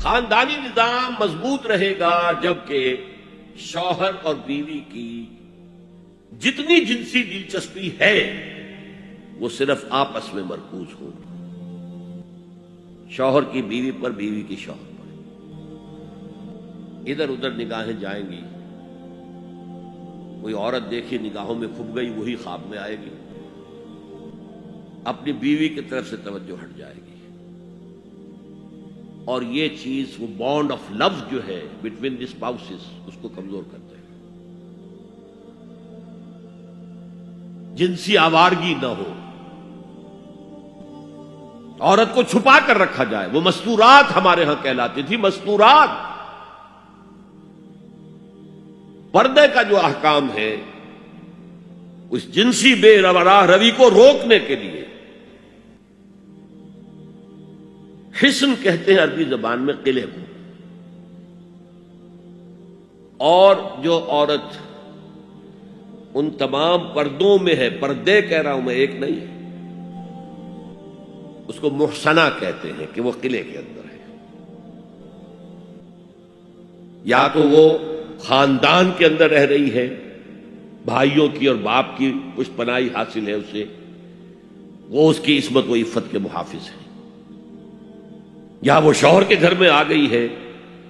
خاندانی نظام مضبوط رہے گا جبکہ شوہر اور بیوی کی جتنی جنسی دلچسپی ہے وہ صرف آپس میں مرکوز ہو، شوہر کی بیوی پر، بیوی کی شوہر پر۔ ادھر ادھر نگاہیں جائیں گی، کوئی عورت دیکھی نگاہوں میں کھپ گئی، وہی خواب میں آئے گی، اپنی بیوی کی طرف سے توجہ ہٹ جائے گی، اور یہ چیز وہ بانڈ آف لو جو ہے بٹوین دی اسپاؤسز اس کو کمزور کرتے ہیں۔ جنسی آوارگی نہ ہو، عورت کو چھپا کر رکھا جائے، وہ مستورات ہمارے ہاں کہلاتی تھی، مستورات۔ پردے کا جو احکام ہے اس جنسی بے راہ روی کو روکنے کے لیے حسن کہتے ہیں عربی زبان میں قلعے کو، اور جو عورت ان تمام پردوں میں ہے، پردے کہہ رہا ہوں میں، ایک نہیں ہے، اس کو محسنہ کہتے ہیں کہ وہ قلعے کے اندر ہے، یا تو وہ خاندان کے اندر رہ رہی ہے، بھائیوں کی اور باپ کی پشت پناہی حاصل ہے اسے، وہ اس کی عصمت و عفت کے محافظ ہے، یا وہ شوہر کے گھر میں آ گئی ہے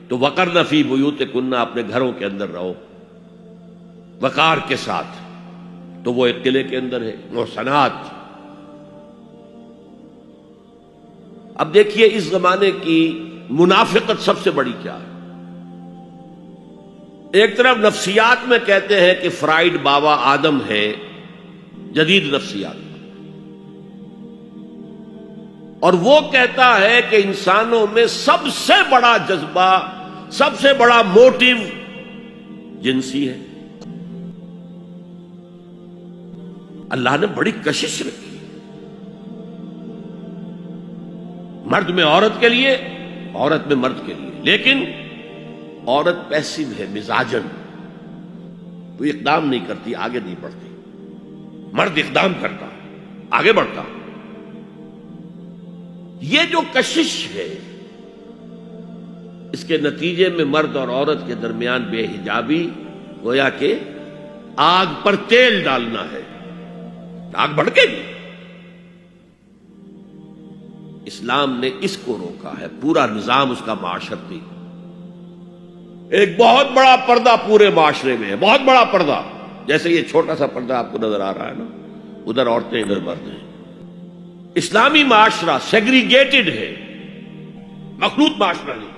تو وقرن فی بیوتکن، اپنے گھروں کے اندر رہو وقار کے ساتھ، تو وہ ایک قلعے کے اندر ہے، محسنات۔ اب دیکھیے اس زمانے کی منافقت سب سے بڑی کیا ہے۔ ایک طرف نفسیات میں کہتے ہیں کہ فرائیڈ بابا آدم ہے، جدید نفسیات، اور وہ کہتا ہے کہ انسانوں میں سب سے بڑا جذبہ، سب سے بڑا موٹیو جنسی ہے۔ اللہ نے بڑی کشش رکھی، مرد میں عورت کے لیے، عورت میں مرد کے لیے، لیکن عورت پیسو ہے، مزاجن، وہ اقدام نہیں کرتی، آگے نہیں بڑھتی، مرد اقدام کرتا، آگے بڑھتا۔ یہ جو کشش ہے، اس کے نتیجے میں مرد اور عورت کے درمیان بے حجابی گویا کہ آگ پر تیل ڈالنا ہے، آگ بھڑکے گی۔ اسلام نے اس کو روکا ہے، پورا نظام اس کا معاشرتی، ایک بہت بڑا پردہ پورے معاشرے میں ہے، بہت بڑا پردہ، جیسے یہ چھوٹا سا پردہ آپ کو نظر آ رہا ہے نا، ادھر عورتیں ادھر مرد ہیں۔ اسلامی معاشرہ سیگریگیٹڈ ہے، مخلوط معاشرہ نہیں،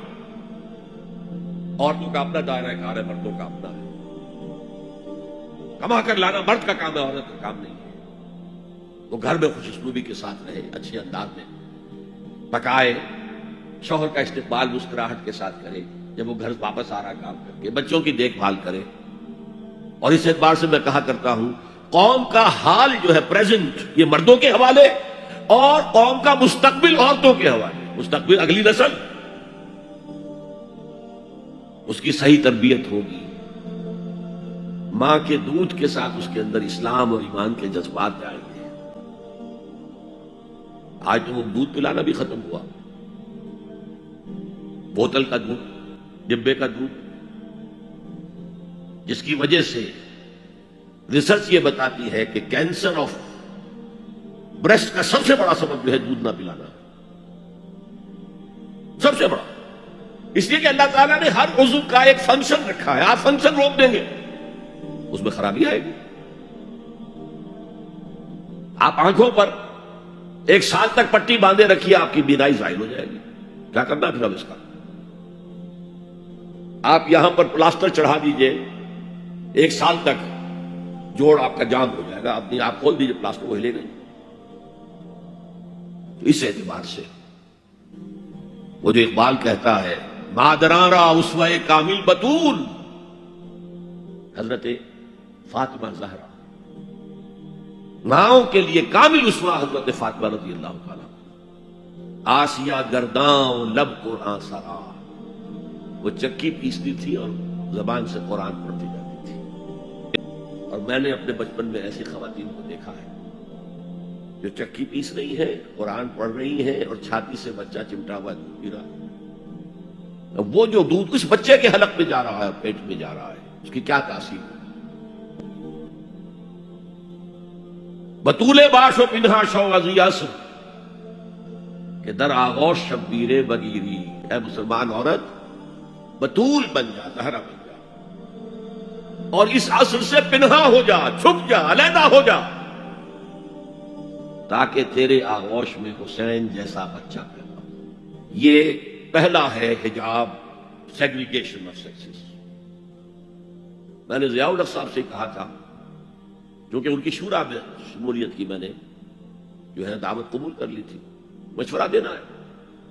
عورتوں کا اپنا دائرہ کار ہے، مردوں کا اپنا ہے، کما کر لانا مرد کا کام ہے، عورت کا کام نہیں ہے۔ وہ گھر میں خوش اسلوبی کے ساتھ رہے، اچھے انداز میں پکائے، شوہر کا استقبال مسکراہٹ کے ساتھ کرے، جب وہ گھر واپس آ رہا کام کر کے، بچوں کی دیکھ بھال کرے۔ اور اس اعتبار سے میں کہا کرتا ہوں، قوم کا حال جو ہے پریزنٹ، یہ مردوں کے حوالے، اور قوم کا مستقبل عورتوں کے حوالے۔ مستقبل اگلی نسل، اس کی صحیح تربیت ہوگی، ماں کے دودھ کے ساتھ اس کے اندر اسلام اور ایمان کے جذبات جائیں گے۔ آج تو وہ دودھ پلانا بھی ختم ہوا، بوتل کا دودھ، ڈبے کا دودھ، جس کی وجہ سے ریسرچ یہ بتاتی ہے کہ کینسر آف بریسٹ کا سب سے بڑا سبب جو ہے دودھ نہ پلانا، سب سے بڑا، اس لیے کہ اللہ تعالیٰ نے ہر عضو کا ایک فنکشن رکھا ہے، آپ فنکشن روک دیں گے اس میں خرابی آئے گی۔ آپ آنکھوں پر 1 سال تک پٹی باندھے رکھیے، آپ کی بینائی زائل ہو جائے گی، کیا کرنا پھر اب اس کا؟ آپ یہاں پر پلاسٹر چڑھا دیجئے، 1 سال تک جوڑ آپ کا جام ہو جائے گا، اپنی آپ کھول دیجئے پلاسٹر، وہ ہلے نہیں۔ تو اس اعتبار سے وہ جو اقبال کہتا ہے، مادراں را اسوہ کامل بطول، حضرت فاطمہ زہرا، ماؤں کے لیے کامل اسوہ حضرت فاطمہ رضی اللہ تعالیٰ، آسیہ گرداں لب قرآن سرا، وہ چکی پیستی تھی اور زبان سے قرآن پڑھتی جاتی تھی۔ اور میں نے اپنے بچپن میں ایسی خواتین کو دیکھا ہے جو چکی پیس رہی ہیں، قرآن پڑھ رہی ہیں، اور چھاتی سے بچہ چمٹا ہوا دودھ پی رہا ہے۔ وہ جو دودھ اس بچے کے حلق میں جا رہا ہے، پیٹ میں جا رہا ہے، اس کی کیا تاثیر ہے؟ بطول باش و پنہا شو ازیاس کہ در آغوش شبیر بگیری، اے مسلمان عورت بطول بن جا، زہرا بن جا، اور اس عصر سے پنہا ہو جا، چھپ جا، علیحدہ ہو جا، تاکہ تیرے آغوش میں حسین جیسا بچہ پیدا ہو۔ یہ پہلا ہے حجاب، سیگریگیشن آف سیکسز۔ میں نے ضیاء الحق صاحب سے کہا تھا، کیونکہ ان کی شورا میں شمولیت کی میں نے جو ہے دعوت قبول کر لی تھی، مشورہ دینا ہے۔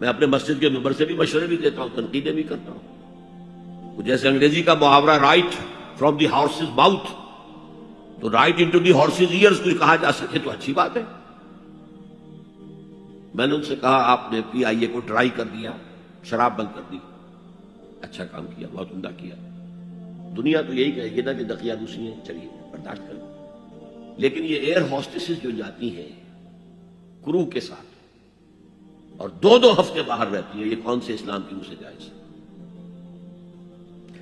میں اپنے مسجد کے ممبر سے بھی مشورے بھی دیتا ہوں، تنقیدیں بھی کرتا ہوں۔ جیسے انگریزی کا محاورہ right from the horses mouth, تو right into the horses ears کچھ کہا جا سکے تو اچھی بات ہے۔ میں نے ان سے کہا آپ نے پی آئی اے کو ٹرائی کر دیا، شراب بند کر دی، اچھا کام کیا، بہت عمدہ کیا۔ دنیا تو یہی کہے گی نا کہ دقیانوسی ہیں، چلیے برداشت کریں، لیکن یہ ایئر ہوسٹسز جو جاتی ہیں کرو کے ساتھ اور 2 ہفتے باہر رہتی ہیں، یہ کون سے اسلام کی روح سے جائز ہے؟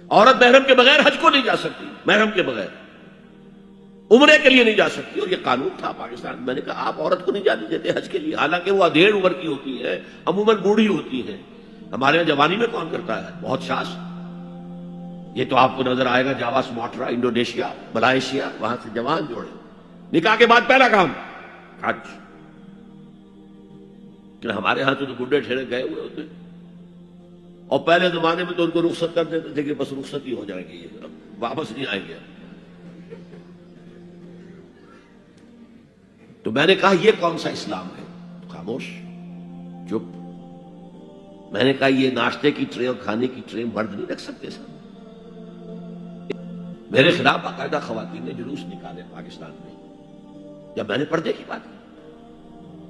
عورت محرم کے بغیر حج کو نہیں جا سکتی، محرم کے بغیر عمرے کے لیے نہیں جا سکتی، اور یہ قانون تھا پاکستان۔ میں نے کہا آپ عورت کو نہیں جانے دیتے حج کے لیے، حالانکہ وہ ادھیڑ عمر کی ہوتی ہے، عموماً بوڑھی ہوتی ہے۔ ہمارے یہاں جوانی میں کون کرتا ہے؟ بہت شاس۔ یہ تو آپ کو نظر آئے گا جاوا سماٹرا، انڈونیشیا، ملائیشیا، وہاں سے جوان جوڑے، نکاح کے بعد پہلا کام حج۔ کہ ہمارے ہاں تو بڈھے ٹھہرے گئے ہوئے ہوتے، اور پہلے زمانے میں تو ان کو رخصت کر دیتے تھے کہ بس رخصت ہی ہو جائے گی، واپس نہیں آئیں گے۔ تو میں نے کہا یہ کون سا اسلام ہے؟ خاموش، چپ۔ میں نے کہا یہ ناشتے کی ٹرے اور کھانے کی ٹرے مرد نہیں رکھ سکتے سر۔ میرے خلاف باقاعدہ خواتین نے جلوس نکالے پاکستان میں، جب میں نے پردے کی بات کی۔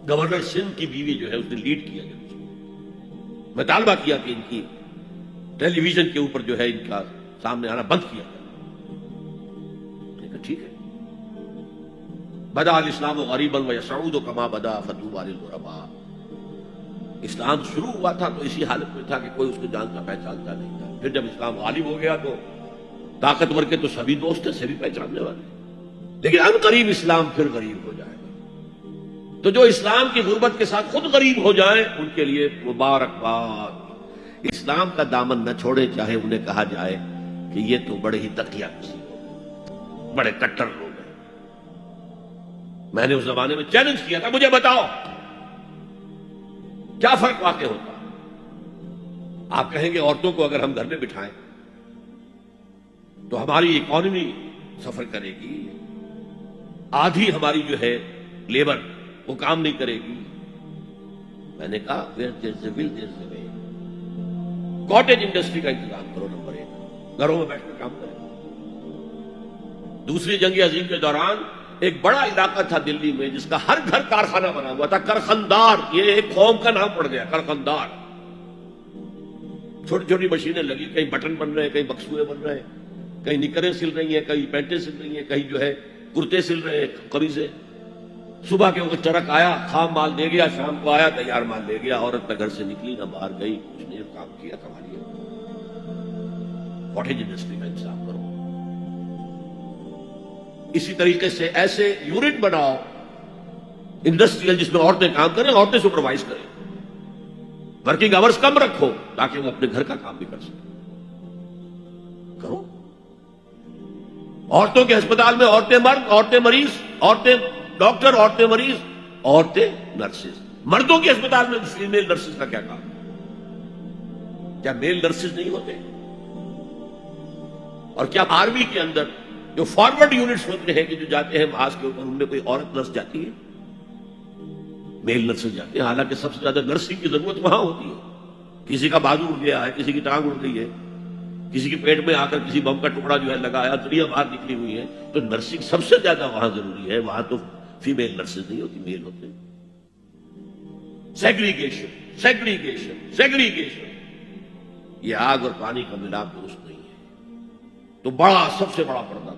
گورنر سندھ کی بیوی جو ہے اس نے لیڈ کیا جلوس، میں طالبہ کیا کہ ان کی ٹیلی ویژن کے اوپر جو ہے ان کا سامنے آنا بند کیا جائے۔ میں نے کہا ٹھیک ہے۔ بدا الاسلام غریبا ویسعود کما بدا فطوبی للغرباء۔ اسلام شروع ہوا تھا تو اسی حالت میں تھا کہ کوئی اس کو جانتا پہچانتا نہیں تھا، پھر جب اسلام غالب ہو گیا تو طاقتور کے تو سبھی دوست ہیں، سبھی پہچاننے والے، لیکن ان قریب اسلام پھر غریب ہو جائے گا۔ تو جو اسلام کی غربت کے ساتھ خود غریب ہو جائیں ان کے لیے مبارکباد۔ اسلام کا دامن نہ چھوڑے، چاہے انہیں کہا جائے کہ یہ تو بڑے ہی تقیہ نصیب ہو، بڑے کٹر لوگ ہیں۔ میں نے اس زمانے میں چیلنج کیا تھا، مجھے بتاؤ کیا فرق واقع ہوتا؟ آپ کہیں گے عورتوں کو اگر ہم گھر میں بٹھائیں تو ہماری اکانومی سفر کرے گی، آدھی ہماری جو ہے لیبر وہ کام نہیں کرے گی۔ میں نے کہا where there's a will, there's a way۔ Cottage industry کا انتظام کرو، نمبر 1، گھروں میں بیٹھ کر کام کریں۔ دوسری جنگ عظیم کے دوران ایک بڑا علاقہ تھا دلی میں جس کا ہر گھر کارخانہ بنا ہوا تھا، کرخندار، یہ ایک قوم کا نام پڑ گیا، کرخندار۔ چھوٹی چھوٹی مشینیں لگی، کہیں بٹن بن رہے ہیں، کہیں بکسوئے بن رہے ہیں، کہیں نکریں سل رہی ہیں، کہیں پینٹیں سل رہی ہیں، کہیں جو ہے کرتے سل رہے ہیں، قمیضیں۔ صبح کے وقت ٹرک آیا، خام مال دے گیا، شام کو آیا، تیار مال دے گیا۔ عورت نہ گھر سے نکلی نہ باہر گئی، کچھ نہیں، کام کیا کمالیے۔ کاٹیج انڈسٹری کا انتظام کرو۔ اسی طریقے سے ایسے یونٹ بناؤ انڈسٹریل جس میں عورتیں کام کریں، عورتیں سپروائز کریں، ورکنگ آورز کم رکھو تاکہ وہ اپنے گھر کا کام بھی کر سکیں۔ کرو۔ عورتوں کے ہسپتال میں عورتیں مرد، عورتیں مریض، عورتیں ڈاکٹر، عورتیں مریض، عورتیں نرسز۔ مردوں کے ہسپتال میں فیمیل نرسز کا کیا کام؟ کیا میل نرسز نہیں ہوتے؟ اور کیا آرمی کے اندر جو فارورڈ یونٹس ہوتے ہیں کہ جو جاتے ہیں محاذ کے اوپر، ان میں کوئی عورت نرس جاتی ہے؟ میل نرسز جاتے ہیں، حالانکہ سب سے زیادہ نرسنگ کی ضرورت وہاں ہوتی ہے۔ کسی کا بازو اڑ گیا ہے، کسی کی ٹانگ اڑ گئی ہے، کسی کے پیٹ میں آ کر کسی بم کا ٹکڑا جو ہے لگایا، دنیا باہر نکلی ہوئی ہے، تو نرسنگ سب سے زیادہ وہاں ضروری ہے۔ وہاں تو فیمیل نرسز نہیں ہوتی، میل ہوتے ہیں۔ سیگریگیشن، سیگریگیشن، سیگریگیشن، یہ آگ اور پانی کا ملاپ درست نہیں ہے۔ تو بڑا، سب سے بڑا پردہ